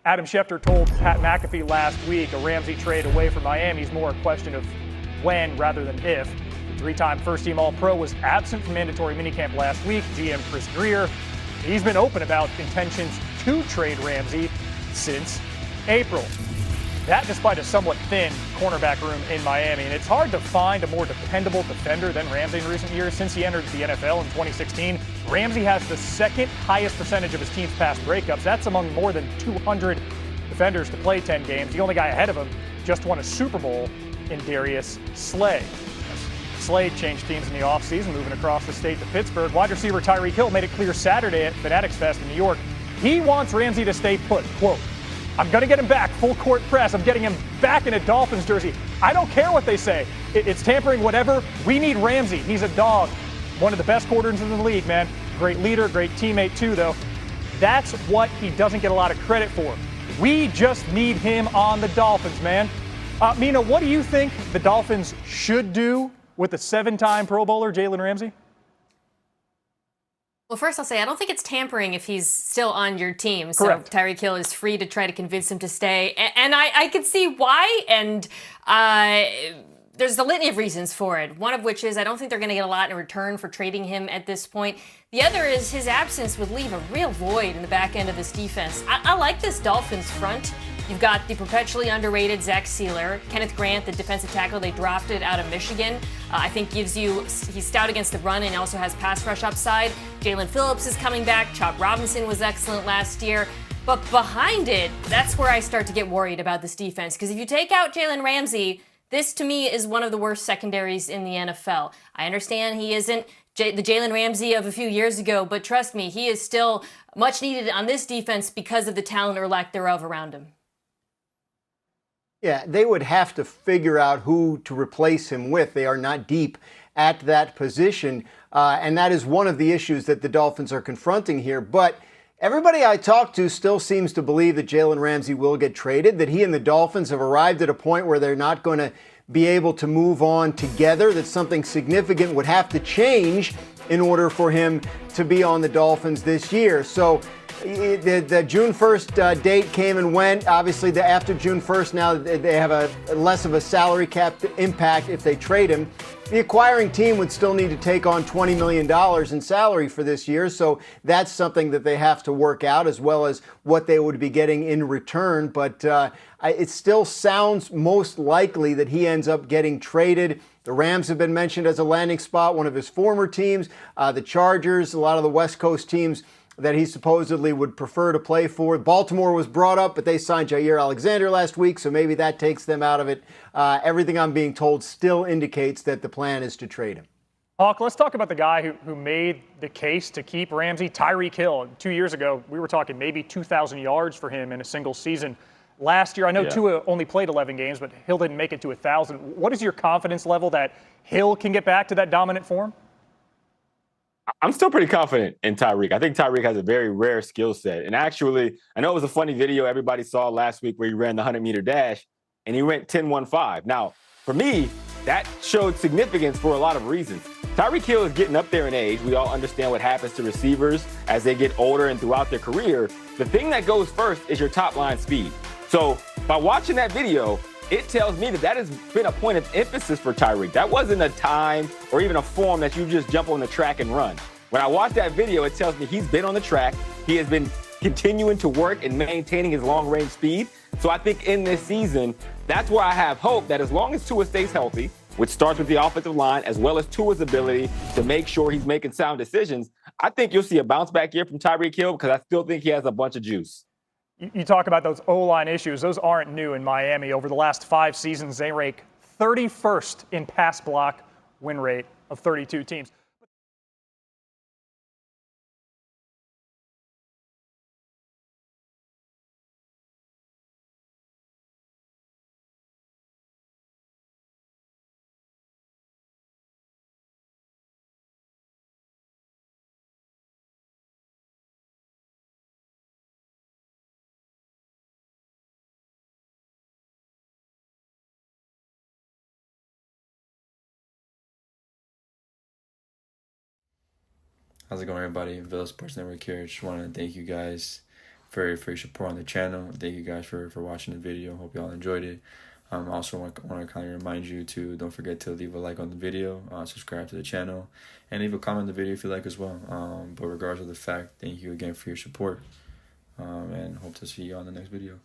Adam Schefter told Pat McAfee last week a Ramsey trade away from Miami is more a question of when rather than if. The three-time first-team All-Pro was absent from mandatory minicamp last week. GM Chris Greer, he's been open about intentions to trade Ramsey since April. That despite a somewhat thin cornerback room in Miami. And it's hard to find a more dependable defender than Ramsey in recent years. Since he entered the NFL in 2016, Ramsey has the second highest percentage of his team's pass breakups. That's among more than 200 defenders to play 10 games. The only guy ahead of him just won a Super Bowl in Darius Slay. Slade changed teams in the offseason, moving across the state to Pittsburgh. Wide receiver Tyreek Hill made it clear Saturday at Fanatics Fest in New York. He wants Ramsey to stay put. Quote, "I'm going to get him back, full court press. I'm getting him back in a Dolphins jersey. I don't care what they say. It's tampering, whatever. We need Ramsey. He's a dog. One of the best quarterbacks in the league, man. Great leader, great teammate too, though. That's what he doesn't get a lot of credit for. We just need him on the Dolphins, man." Mina, what do you think the Dolphins should do with the 7-time Pro Bowler, Jalen Ramsey? Well, first I'll say I don't think it's tampering if he's still on your team. So Correct. Tyreek Hill is free to try to convince him to stay. And I could see why. And there's a litany of reasons for it. One of which is I don't think they're going to get a lot in return for trading him at this point. The other is his absence would leave a real void in the back end of this defense. I like this Dolphins front. You've got the perpetually underrated Zach Sealer, Kenneth Grant, the defensive tackle they drafted out of Michigan. I think he's stout against the run and also has pass rush upside. Jalen Phillips is coming back. Chop Robinson was excellent last year. But behind it, that's where I start to get worried about this defense. Because if you take out Jalen Ramsey, this to me is one of the worst secondaries in the NFL. I understand he isn't the Jalen Ramsey of a few years ago, but trust me, he is still much needed on this defense because of the talent or lack thereof around him. Yeah, they would have to figure out who to replace him with. They are not deep at that position, and that is one of the issues that the Dolphins are confronting here. But everybody I talk to still seems to believe that Jalen Ramsey will get traded, that he and the Dolphins have arrived at a point where they're not going to be able to move on together, that something significant would have to change in order for him to be on the Dolphins this year. So the June 1st date came and went. Obviously, after June 1st, now they have a less of a salary cap impact if they trade him. The acquiring team would still need to take on $20 million in salary for this year, so that's something that they have to work out, as well as what they would be getting in return. But it still sounds most likely that he ends up getting traded. The Rams have been mentioned as a landing spot, one of his former teams. The Chargers, a lot of the West Coast teams that he supposedly would prefer to play for. Baltimore was brought up, but they signed Jair Alexander last week, so maybe that takes them out of it. Everything I'm being told still indicates that the plan is to trade him. Hawk, let's talk about the guy who made the case to keep Ramsey, Tyreek Hill. 2 years ago, we were talking maybe 2,000 yards for him in a single season. Last year, I know Tua only played 11 games, but Hill didn't make it to 1,000. What is your confidence level that Hill can get back to that dominant form? I'm still pretty confident in Tyreek. I think Tyreek has a very rare skill set. And actually, I know it was a funny video everybody saw last week where he ran the 100-meter dash, and he went 10.15. Now, for me, that showed significance for a lot of reasons. Tyreek Hill is getting up there in age. We all understand what happens to receivers as they get older and throughout their career. The thing that goes first is your top-line speed. So by watching that video, it tells me that has been a point of emphasis for Tyreek. That wasn't a time or even a form that you just jump on the track and run. When I watch that video, it tells me he's been on the track. He has been continuing to work and maintaining his long-range speed. So I think in this season, that's where I have hope that as long as Tua stays healthy, which starts with the offensive line, as well as Tua's ability to make sure he's making sound decisions, I think you'll see a bounce back year from Tyreek Hill because I still think he has a bunch of juice. You talk about those O-line issues. Those aren't new in Miami. Over the last 5 seasons, they rank 31st in pass block win rate of 32 teams. How's it going, everybody? Villa Sports Network here. Just want to thank you guys for your support on the channel. Thank you guys for watching the video. Hope y'all enjoyed it. Also want to kind of remind you to don't forget to leave a like on the video, subscribe to the channel, and leave a comment on the video if you like as well. But regardless of the fact, thank you again for your support, and hope to see you on the next video.